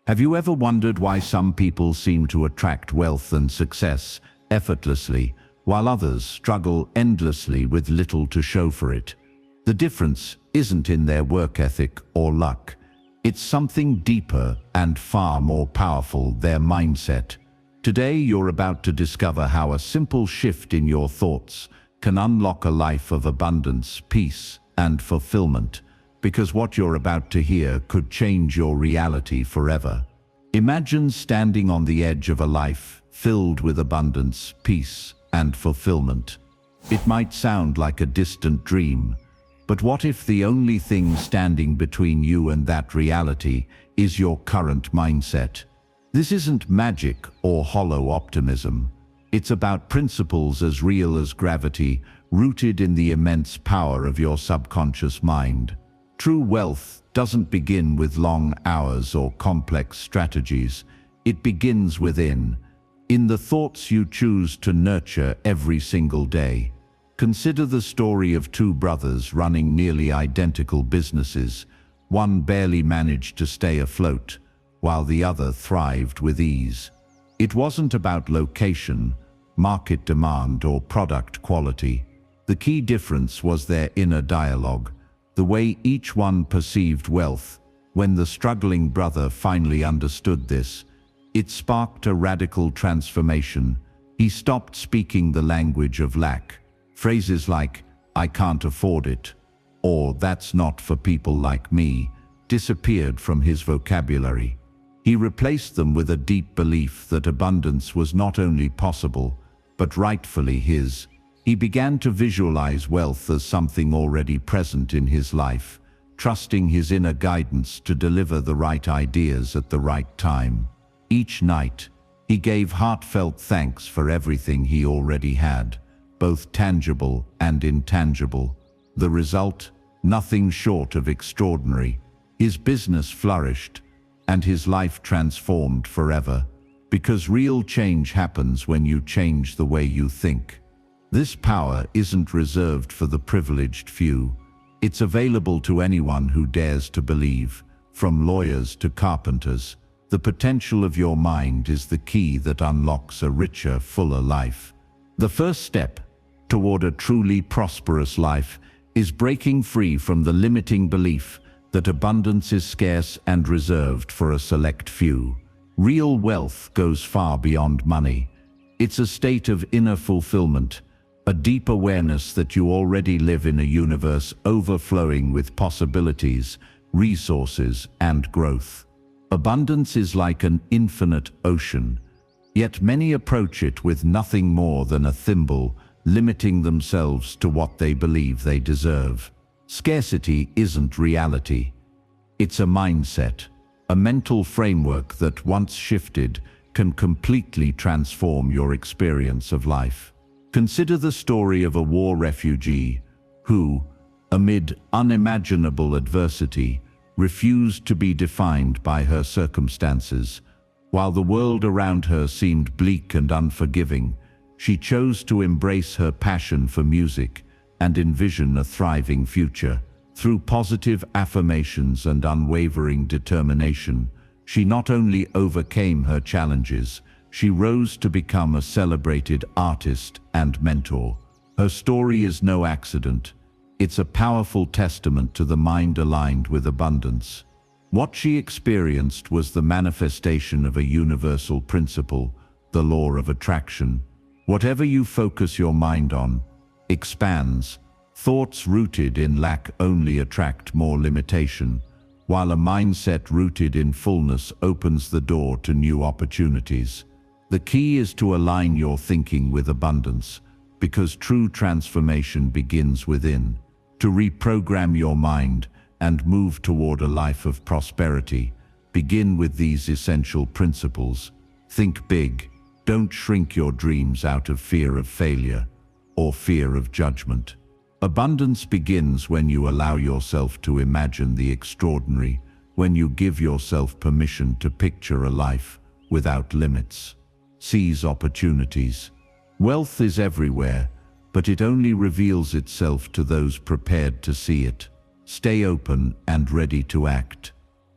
Have you ever wondered why some people seem to attract wealth and success effortlessly, while others struggle endlessly with little to show for it? The difference isn't in their work ethic or luck. It's something deeper and far more powerful: their mindset. Today you're about to discover how a simple shift in your thoughts can unlock a life of abundance, peace, and fulfillment. Because what you're about to hear could change your reality forever. Imagine standing on the edge of a life filled with abundance, peace, and fulfillment. It might sound like a distant dream, but what if the only thing standing between you and that reality is your current mindset? This isn't magic or hollow optimism. It's about principles as real as gravity, rooted in the immense power of your subconscious mind. True wealth doesn't begin with long hours or complex strategies. It begins within, in the thoughts you choose to nurture every single day. Consider the story of two brothers running nearly identical businesses. One barely managed to stay afloat, while the other thrived with ease. It wasn't about location, market demand, or product quality. The key difference was their inner dialogue, the way each one perceived wealth. When the struggling brother finally understood this, it sparked a radical transformation. He stopped speaking the language of lack. Phrases like, "I can't afford it," or "that's not for people like me," disappeared from his vocabulary. He replaced them with a deep belief that abundance was not only possible, but rightfully his. He began to visualize wealth as something already present in his life, trusting his inner guidance to deliver the right ideas at the right time. Each night, he gave heartfelt thanks for everything he already had, both tangible and intangible. The result? Nothing short of extraordinary. His business flourished, and his life transformed forever. Because real change happens when you change the way you think. This power isn't reserved for the privileged few. It's available to anyone who dares to believe, from lawyers to carpenters. The potential of your mind is the key that unlocks a richer, fuller life. The first step toward a truly prosperous life is breaking free from the limiting belief that abundance is scarce and reserved for a select few. Real wealth goes far beyond money. It's a state of inner fulfillment, a deep awareness that you already live in a universe overflowing with possibilities, resources, and growth. Abundance is like an infinite ocean, yet many approach it with nothing more than a thimble, limiting themselves to what they believe they deserve. Scarcity isn't reality. It's a mindset, a mental framework that, once shifted, can completely transform your experience of life. Consider the story of a war refugee who, amid unimaginable adversity, refused to be defined by her circumstances. While the world around her seemed bleak and unforgiving, she chose to embrace her passion for music and envision a thriving future. Through positive affirmations and unwavering determination, she not only overcame her challenges, she rose to become a celebrated artist and mentor. Her story is no accident. It's a powerful testament to the mind aligned with abundance. What she experienced was the manifestation of a universal principle, the law of attraction. Whatever you focus your mind on expands. Thoughts rooted in lack only attract more limitation, while a mindset rooted in fullness opens the door to new opportunities. The key is to align your thinking with abundance, because true transformation begins within. To reprogram your mind and move toward a life of prosperity, begin with these essential principles. Think big. Don't shrink your dreams out of fear of failure or fear of judgment. Abundance begins when you allow yourself to imagine the extraordinary, when you give yourself permission to picture a life without limits. Seize opportunities. Wealth is everywhere, but it only reveals itself to those prepared to see it. Stay open and ready to act.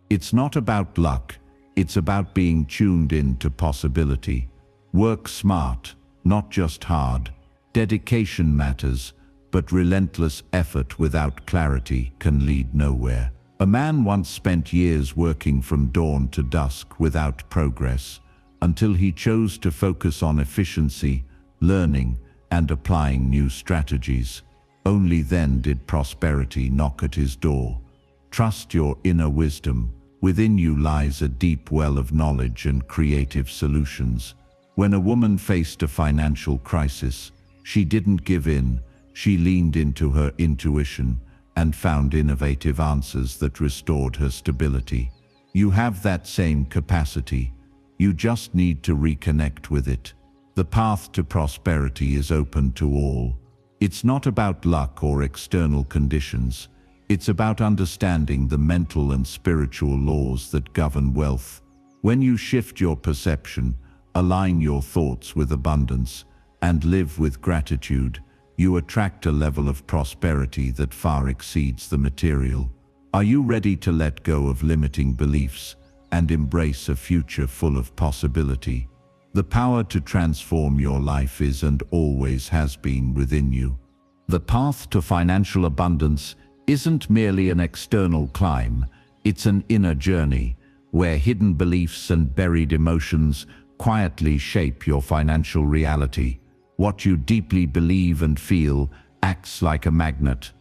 It's not about luck, It's about being tuned in to possibility. Work smart, not just hard. Dedication matters, but relentless effort without clarity can lead nowhere. A man once spent years working from dawn to dusk without progress, until he chose to focus on efficiency, learning, and applying new strategies. Only then did prosperity knock at his door. Trust your inner wisdom. Within you lies a deep well of knowledge and creative solutions. When a woman faced a financial crisis, she didn't give in. She leaned into her intuition and found innovative answers that restored her stability. You have that same capacity. You just need to reconnect with it. The path to prosperity is open to all. It's not about luck or external conditions. It's about understanding the mental and spiritual laws that govern wealth. When you shift your perception, align your thoughts with abundance, and live with gratitude, you attract a level of prosperity that far exceeds the material. Are you ready to let go of limiting beliefs and embrace a future full of possibility? The power to transform your life is and always has been within you. The path to financial abundance isn't merely an external climb, it's an inner journey where hidden beliefs and buried emotions quietly shape your financial reality. What you deeply believe and feel acts like a magnet,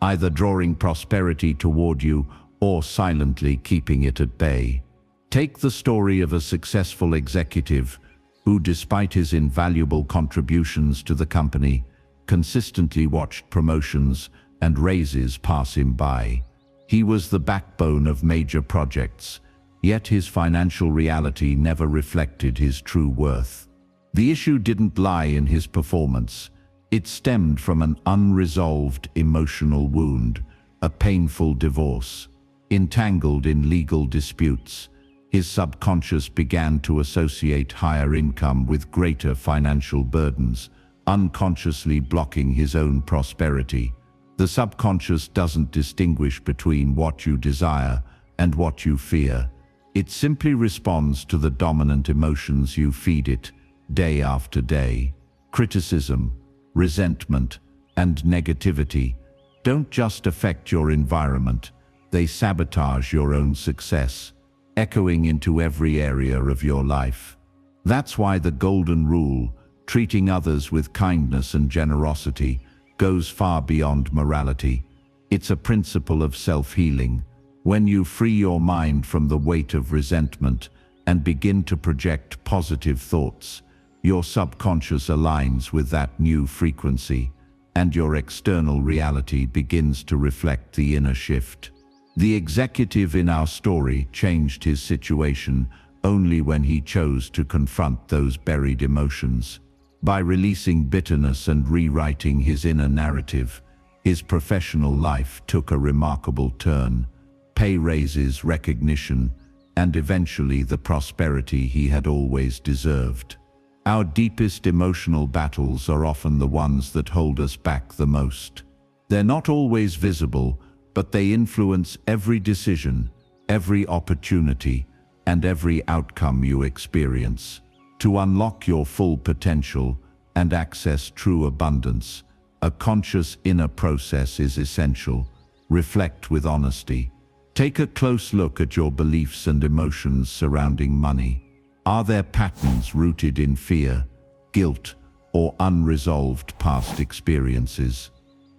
either drawing prosperity toward you or silently keeping it at bay. Take the story of a successful executive who, despite his invaluable contributions to the company, consistently watched promotions and raises pass him by. He was the backbone of major projects, yet his financial reality never reflected his true worth. The issue didn't lie in his performance. It stemmed from an unresolved emotional wound, a painful divorce. Entangled in legal disputes, his subconscious began to associate higher income with greater financial burdens, unconsciously blocking his own prosperity. The subconscious doesn't distinguish between what you desire and what you fear. It simply responds to the dominant emotions you feed it, day after day. Criticism, resentment, and negativity don't just affect your environment, they sabotage your own success, echoing into every area of your life. That's why the golden rule, treating others with kindness and generosity, goes far beyond morality. It's a principle of self-healing. When you free your mind from the weight of resentment and begin to project positive thoughts, your subconscious aligns with that new frequency, and your external reality begins to reflect the inner shift. The executive in our story changed his situation only when he chose to confront those buried emotions. By releasing bitterness and rewriting his inner narrative, his professional life took a remarkable turn. Pay raises, recognition, and eventually the prosperity he had always deserved. Our deepest emotional battles are often the ones that hold us back the most. They're not always visible, but they influence every decision, every opportunity, and every outcome you experience. To unlock your full potential and access true abundance, a conscious inner process is essential. Reflect with honesty. Take a close look at your beliefs and emotions surrounding money. Are there patterns rooted in fear, guilt, or unresolved past experiences?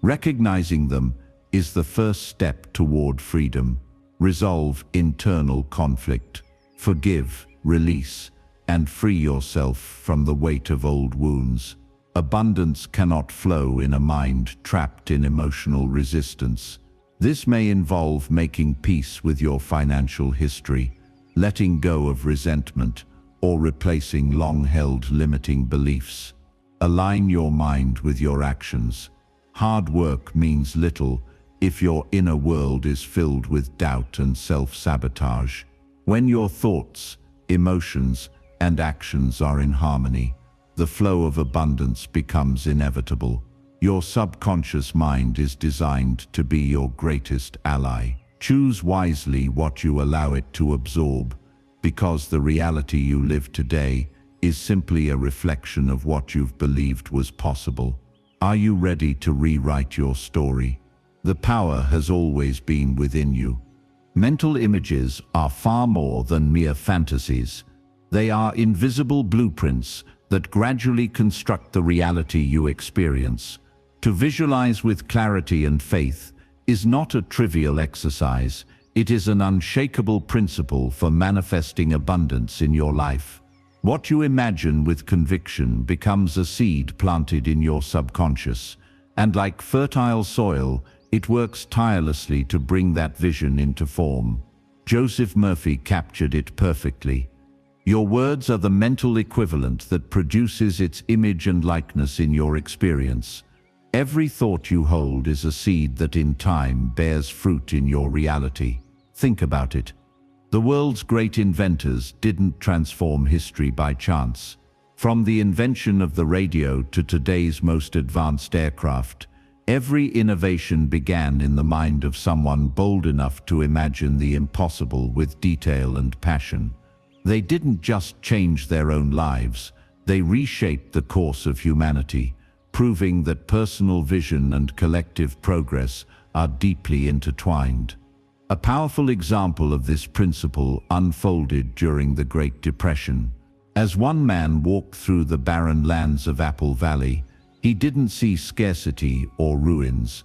Recognizing them is the first step toward freedom. Resolve internal conflict. Forgive, release, and free yourself from the weight of old wounds. Abundance cannot flow in a mind trapped in emotional resistance. This may involve making peace with your financial history, letting go of resentment, or replacing long-held limiting beliefs. Align your mind with your actions. Hard work means little if your inner world is filled with doubt and self-sabotage. When your thoughts, emotions, and actions are in harmony, the flow of abundance becomes inevitable. Your subconscious mind is designed to be your greatest ally. Choose wisely what you allow it to absorb, because the reality you live today is simply a reflection of what you've believed was possible. Are you ready to rewrite your story? The power has always been within you. Mental images are far more than mere fantasies. They are invisible blueprints that gradually construct the reality you experience. To visualize with clarity and faith is not a trivial exercise. It is an unshakable principle for manifesting abundance in your life. What you imagine with conviction becomes a seed planted in your subconscious, and like fertile soil, it works tirelessly to bring that vision into form. Joseph Murphy captured it perfectly. Your words are the mental equivalent that produces its image and likeness in your experience. Every thought you hold is a seed that in time bears fruit in your reality. Think about it. The world's great inventors didn't transform history by chance. From the invention of the radio to today's most advanced aircraft, every innovation began in the mind of someone bold enough to imagine the impossible with detail and passion. They didn't just change their own lives, they reshaped the course of humanity, proving that personal vision and collective progress are deeply intertwined. A powerful example of this principle unfolded during the Great Depression. As one man walked through the barren lands of Apple Valley, he didn't see scarcity or ruins.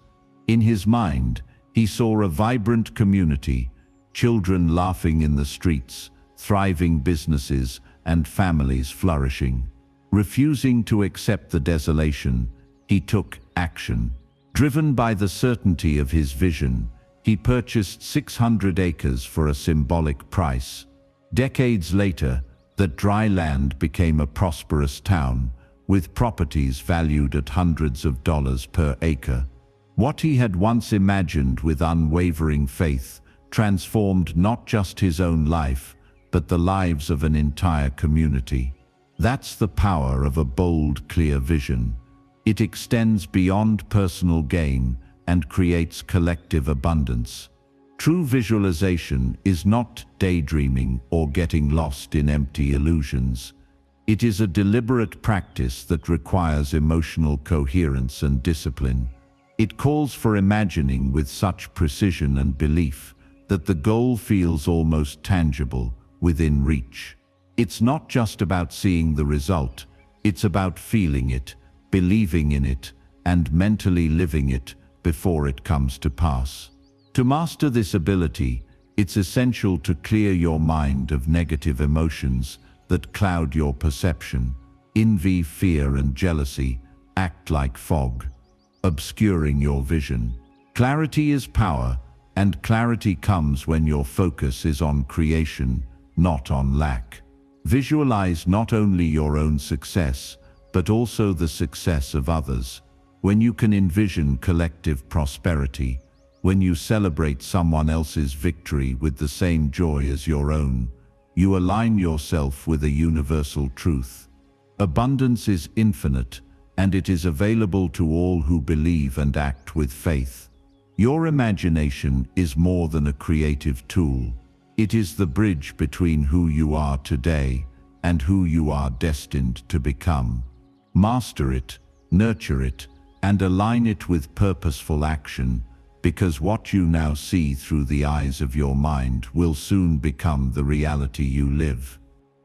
In his mind, he saw a vibrant community, children laughing in the streets, thriving businesses, and families flourishing. Refusing to accept the desolation, he took action. Driven by the certainty of his vision, he purchased 600 acres for a symbolic price. Decades later, that dry land became a prosperous town, with properties valued at hundreds of dollars per acre. What he had once imagined with unwavering faith transformed not just his own life, but the lives of an entire community. That's the power of a bold, clear vision. It extends beyond personal gain and creates collective abundance. True visualization is not daydreaming or getting lost in empty illusions. It is a deliberate practice that requires emotional coherence and discipline. It calls for imagining with such precision and belief that the goal feels almost tangible, within reach. It's not just about seeing the result, it's about feeling it, believing in it, and mentally living it before it comes to pass. To master this ability, it's essential to clear your mind of negative emotions that cloud your perception. Envy, fear, and jealousy act like fog, obscuring your vision. Clarity is power, and clarity comes when your focus is on creation, not on lack. Visualize not only your own success, but also the success of others. When you can envision collective prosperity, when you celebrate someone else's victory with the same joy as your own, you align yourself with a universal truth. Abundance is infinite, and it is available to all who believe and act with faith. Your imagination is more than a creative tool. It is the bridge between who you are today and who you are destined to become. Master it, nurture it, and align it with purposeful action, because what you now see through the eyes of your mind will soon become the reality you live.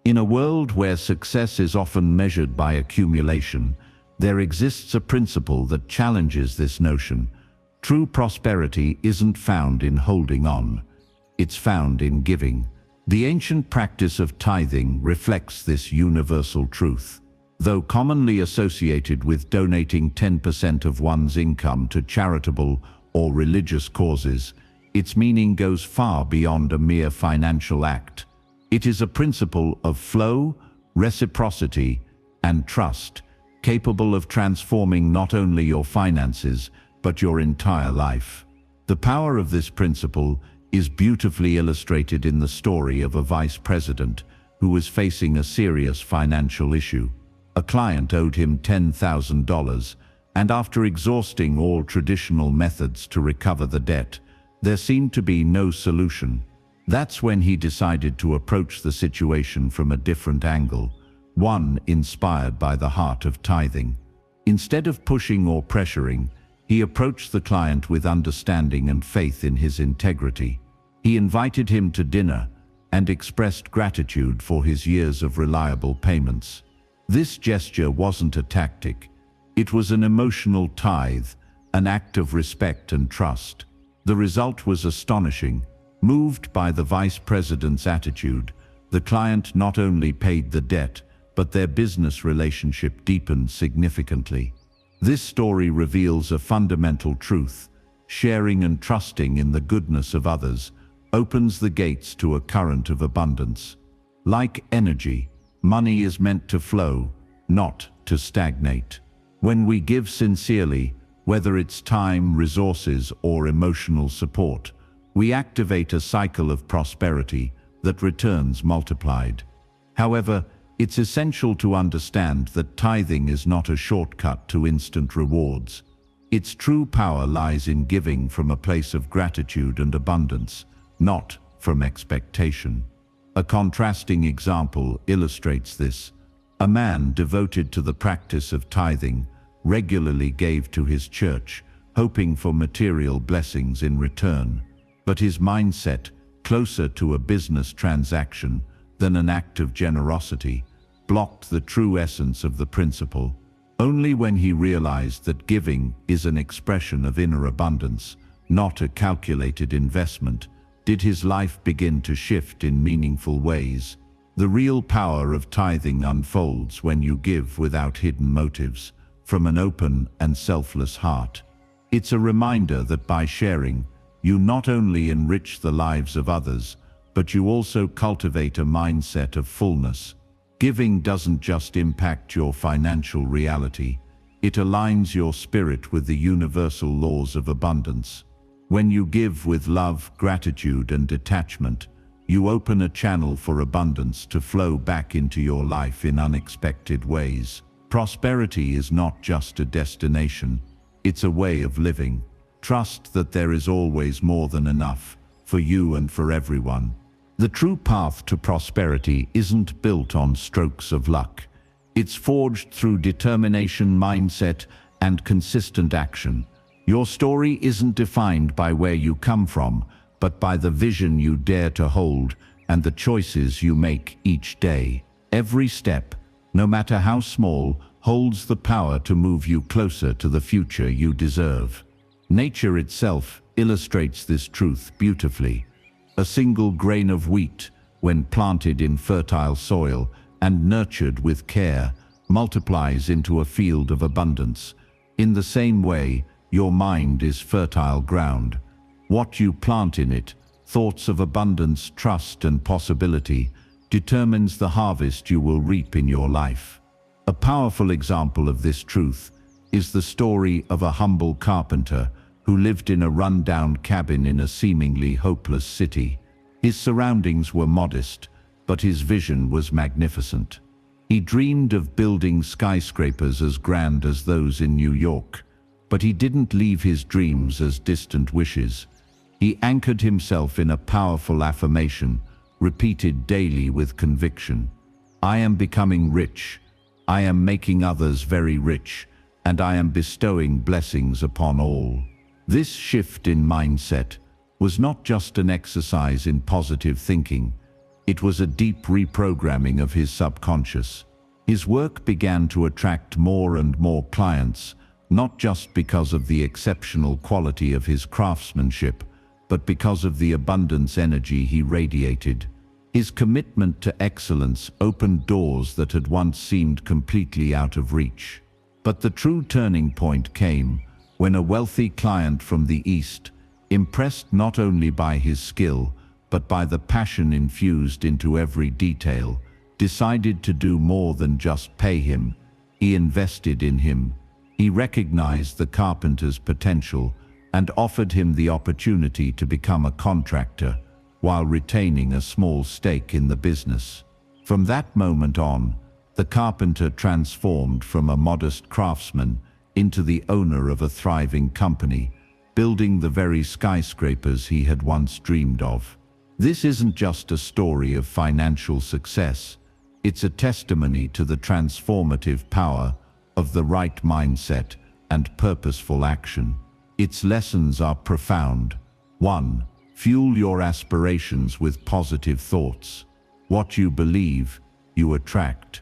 In a world where success is often measured by accumulation, there exists a principle that challenges this notion. True prosperity isn't found in holding on, it's found in giving. The ancient practice of tithing reflects this universal truth. Though commonly associated with donating 10% of one's income to charitable or religious causes, its meaning goes far beyond a mere financial act. It is a principle of flow, reciprocity, and trust, capable of transforming not only your finances, but your entire life. The power of this principle is beautifully illustrated in the story of a vice president who was facing a serious financial issue. A client owed him $10,000, and after exhausting all traditional methods to recover the debt, there seemed to be no solution. That's when he decided to approach the situation from a different angle, one inspired by the heart of tithing. Instead of pushing or pressuring, he approached the client with understanding and faith in his integrity. He invited him to dinner and expressed gratitude for his years of reliable payments. This gesture wasn't a tactic. It was an emotional tithe, an act of respect and trust. The result was astonishing. Moved by the vice president's attitude, the client not only paid the debt, but their business relationship deepened significantly. This story reveals a fundamental truth. Sharing and trusting in the goodness of others opens the gates to a current of abundance. Like energy, money is meant to flow, not to stagnate. When we give sincerely, whether it's time, resources, or emotional support, we activate a cycle of prosperity that returns multiplied. However, it's essential to understand that tithing is not a shortcut to instant rewards. Its true power lies in giving from a place of gratitude and abundance, not from expectation. A contrasting example illustrates this. A man devoted to the practice of tithing regularly gave to his church, hoping for material blessings in return. But his mindset, closer to a business transaction than an act of generosity, blocked the true essence of the principle. Only when he realized that giving is an expression of inner abundance, not a calculated investment, did his life begin to shift in meaningful ways. The real power of tithing unfolds when you give without hidden motives, from an open and selfless heart. It's a reminder that by sharing, you not only enrich the lives of others, but you also cultivate a mindset of fullness. Giving doesn't just impact your financial reality, it aligns your spirit with the universal laws of abundance. When you give with love, gratitude, and detachment, you open a channel for abundance to flow back into your life in unexpected ways. Prosperity is not just a destination, it's a way of living. Trust that there is always more than enough, for you and for everyone. The true path to prosperity isn't built on strokes of luck. It's forged through determination, mindset, and consistent action. Your story isn't defined by where you come from, but by the vision you dare to hold and the choices you make each day. Every step, no matter how small, holds the power to move you closer to the future you deserve. Nature itself illustrates this truth beautifully. A single grain of wheat, when planted in fertile soil and nurtured with care, multiplies into a field of abundance. In the same way, your mind is fertile ground. What you plant in it, thoughts of abundance, trust, and possibility, determines the harvest you will reap in your life. A powerful example of this truth is the story of a humble carpenter who lived in a run-down cabin in a seemingly hopeless city. His surroundings were modest, but his vision was magnificent. He dreamed of building skyscrapers as grand as those in New York, but he didn't leave his dreams as distant wishes. He anchored himself in a powerful affirmation, repeated daily with conviction. I am becoming rich. I am making others very rich, and I am bestowing blessings upon all. This shift in mindset was not just an exercise in positive thinking, it was a deep reprogramming of his subconscious. His work began to attract more and more clients, not just because of the exceptional quality of his craftsmanship, but because of the abundance energy he radiated. His commitment to excellence opened doors that had once seemed completely out of reach. But the true turning point came when a wealthy client from the East, impressed not only by his skill, but by the passion infused into every detail, decided to do more than just pay him. He invested in him. He recognized the carpenter's potential and offered him the opportunity to become a contractor, while retaining a small stake in the business. From that moment on, the carpenter transformed from a modest craftsman into the owner of a thriving company, building the very skyscrapers he had once dreamed of. This isn't just a story of financial success. It's a testimony to the transformative power of the right mindset and purposeful action. Its lessons are profound. 1. Fuel your aspirations with positive thoughts. What you believe, you attract.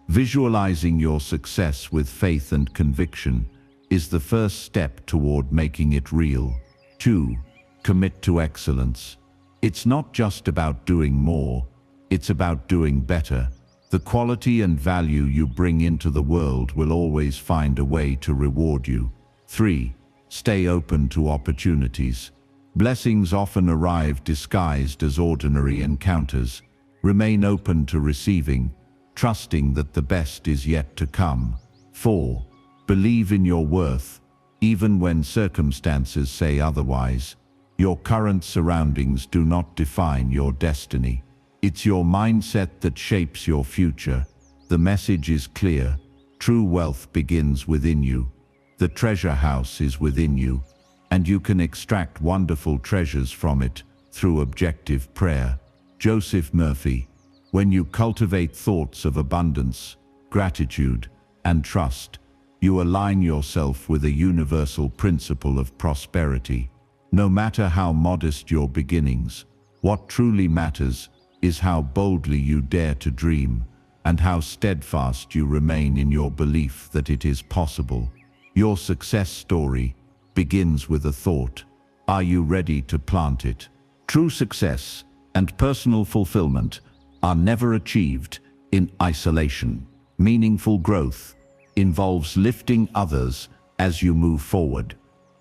Visualizing your success with faith and conviction is the first step toward making it real. 2. Commit to excellence. It's not just about doing more, it's about doing better. The quality and value you bring into the world will always find a way to reward you. 3. Stay open to opportunities. Blessings often arrive disguised as ordinary encounters. Remain open to receiving, trusting that the best is yet to come. 4. Believe in your worth, even when circumstances say otherwise. Your current surroundings do not define your destiny. It's your mindset that shapes your future. The message is clear. True wealth begins within you. The treasure house is within you, and you can extract wonderful treasures from it through objective prayer. Joseph Murphy. When you cultivate thoughts of abundance, gratitude, and trust, you align yourself with a universal principle of prosperity. No matter how modest your beginnings, what truly matters is how boldly you dare to dream and how steadfast you remain in your belief that it is possible. Your success story begins with a thought. Are you ready to plant it? True success and personal fulfillment are never achieved in isolation. Meaningful growth involves lifting others as you move forward.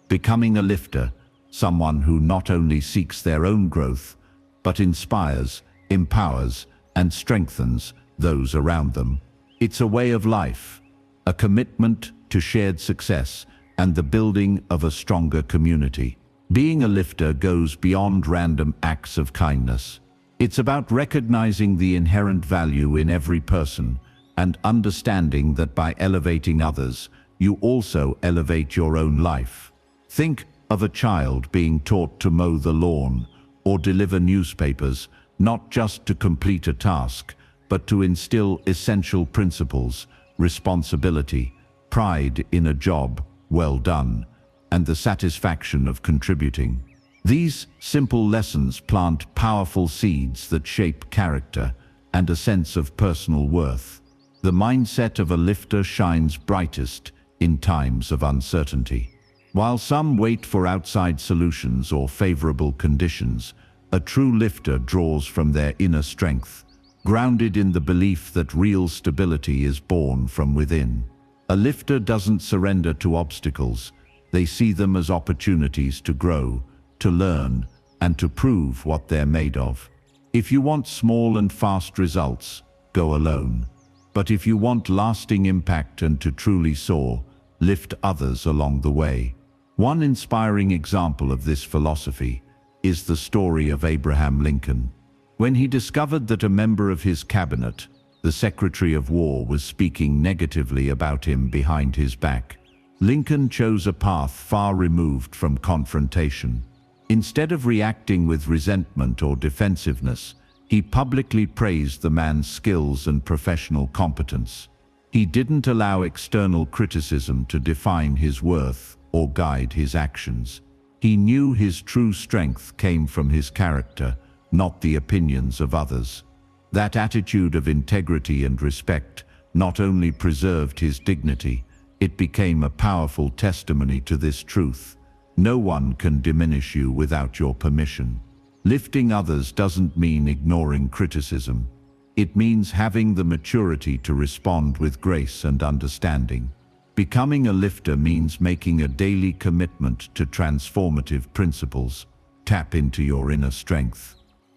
Becoming a lifter, someone who not only seeks their own growth, but inspires, empowers, and strengthens those around them. It's a way of life, a commitment to shared success and the building of a stronger community. Being a lifter goes beyond random acts of kindness. It's about recognizing the inherent value in every person and understanding that by elevating others, you also elevate your own life. Think of a child being taught to mow the lawn or deliver newspapers, not just to complete a task, but to instill essential principles, responsibility, pride in a job well done, and the satisfaction of contributing. These simple lessons plant powerful seeds that shape character and a sense of personal worth. The mindset of a lifter shines brightest in times of uncertainty. While some wait for outside solutions or favorable conditions, a true lifter draws from their inner strength, grounded in the belief that real stability is born from within. A lifter doesn't surrender to obstacles. They see them as opportunities to grow, to learn, and to prove what they're made of. If you want small and fast results, go alone. But if you want lasting impact and to truly soar, lift others along the way. One inspiring example of this philosophy is the story of Abraham Lincoln. When he discovered that a member of his cabinet, the Secretary of War, was speaking negatively about him behind his back, Lincoln chose a path far removed from confrontation. Instead of reacting with resentment or defensiveness, he publicly praised the man's skills and professional competence. He didn't allow external criticism to define his worth or guide his actions. He knew his true strength came from his character, not the opinions of others. That attitude of integrity and respect not only preserved his dignity, it became a powerful testimony to this truth. No one can diminish you without your permission. Lifting others doesn't mean ignoring criticism. It means having the maturity to respond with grace and understanding. Becoming a lifter means making a daily commitment to transformative principles. Tap into your inner strength.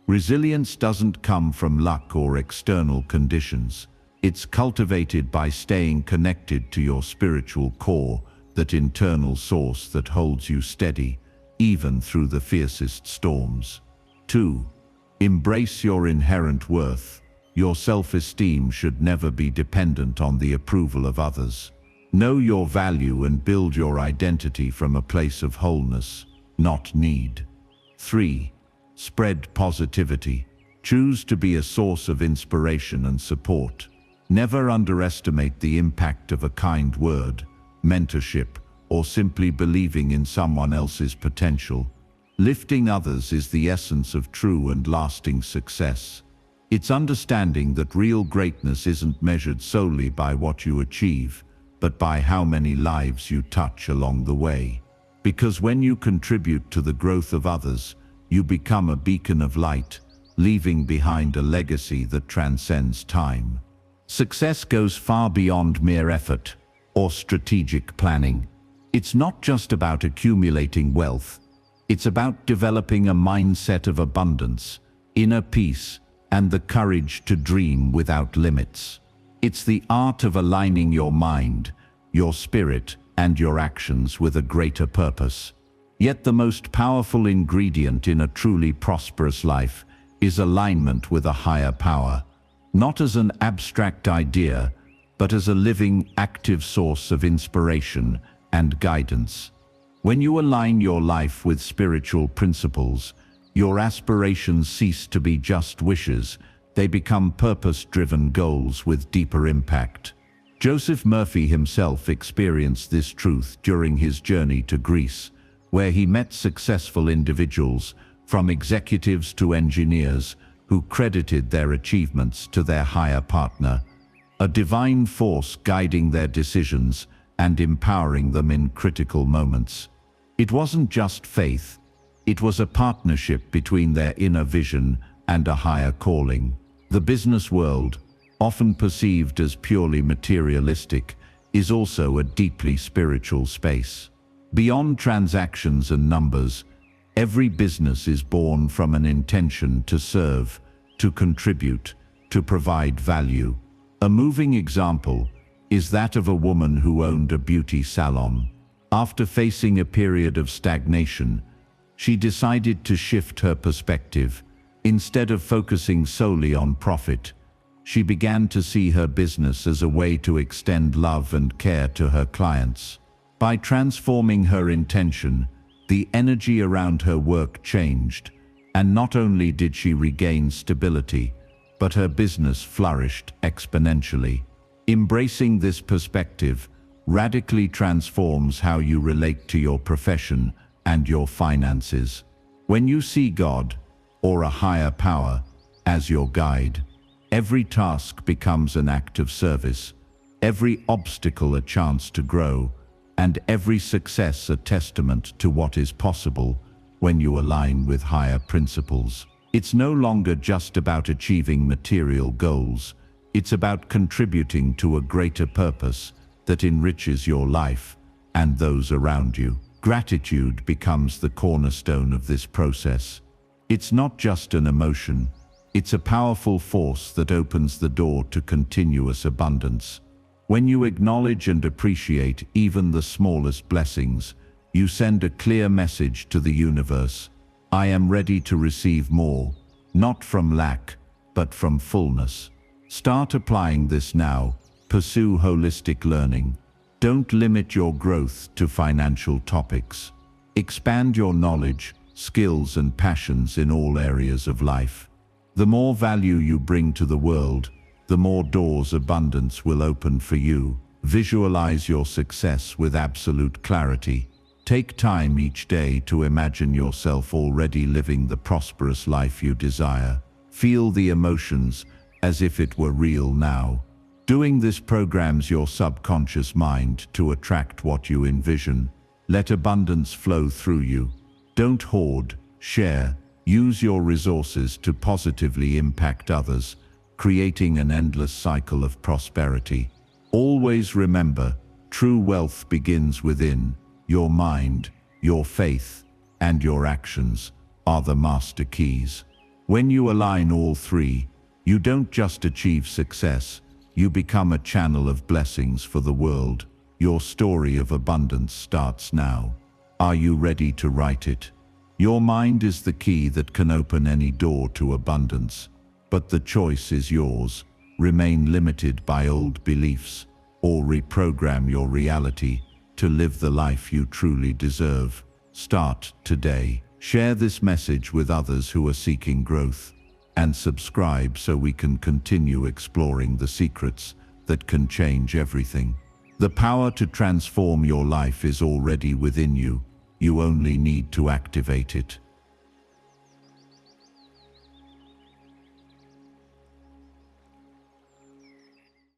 Resilience doesn't come from luck or external conditions. It's cultivated by staying connected to your spiritual core, that internal source that holds you steady, even through the fiercest storms. 2. Embrace your inherent worth. Your self-esteem should never be dependent on the approval of others. Know your value and build your identity from a place of wholeness, not need. 3. Spread positivity. Choose to be a source of inspiration and support. Never underestimate the impact of a kind word, mentorship, or simply believing in someone else's potential. Lifting others is the essence of true and lasting success. It's understanding that real greatness isn't measured solely by what you achieve, but by how many lives you touch along the way. Because when you contribute to the growth of others, you become a beacon of light, leaving behind a legacy that transcends time. Success goes far beyond mere effort or strategic planning. It's not just about accumulating wealth. It's about developing a mindset of abundance, inner peace, and the courage to dream without limits. It's the art of aligning your mind, your spirit, and your actions with a greater purpose. Yet the most powerful ingredient in a truly prosperous life is alignment with a higher power, not as an abstract idea, but as a living, active source of inspiration and guidance. When you align your life with spiritual principles, your aspirations cease to be just wishes, they become purpose-driven goals with deeper impact. Joseph Murphy himself experienced this truth during his journey to Greece, where he met successful individuals, from executives to engineers, who credited their achievements to their higher partner, a divine force guiding their decisions and empowering them in critical moments. It wasn't just faith. It was a partnership between their inner vision and a higher calling. The business world, often perceived as purely materialistic, is also a deeply spiritual space. Beyond transactions and numbers, every business is born from an intention to serve, to contribute, to provide value. A moving example is that of a woman who owned a beauty salon. After facing a period of stagnation, she decided to shift her perspective. Instead of focusing solely on profit, she began to see her business as a way to extend love and care to her clients. By transforming her intention, the energy around her work changed, and not only did she regain stability, but her business flourished exponentially. Embracing this perspective radically transforms how you relate to your profession and your finances. When you see God, or a higher power, as your guide, every task becomes an act of service, every obstacle a chance to grow, and every success a testament to what is possible when you align with higher principles. It's no longer just about achieving material goals, it's about contributing to a greater purpose that enriches your life and those around you. Gratitude becomes the cornerstone of this process. It's not just an emotion, it's a powerful force that opens the door to continuous abundance. When you acknowledge and appreciate even the smallest blessings, you send a clear message to the universe. I am ready to receive more, not from lack, but from fullness. Start applying this now. Pursue holistic learning. Don't limit your growth to financial topics. Expand your knowledge, skills, and passions in all areas of life. The more value you bring to the world, the more doors abundance will open for you. Visualize your success with absolute clarity. Take time each day to imagine yourself already living the prosperous life you desire. Feel the emotions as if it were real now. Doing this programs your subconscious mind to attract what you envision. Let abundance flow through you. Don't hoard, share. Use your resources to positively impact others, creating an endless cycle of prosperity. Always remember, true wealth begins within. Your mind, your faith, and your actions are the master keys. When you align all three, you don't just achieve success, you become a channel of blessings for the world. Your story of abundance starts now. Are you ready to write it? Your mind is the key that can open any door to abundance, but the choice is yours. Remain limited by old beliefs, or reprogram your reality to live the life you truly deserve. Start today. Share this message with others who are seeking growth, and subscribe so we can continue exploring the secrets that can change everything. The power to transform your life is already within you. You only need to activate it.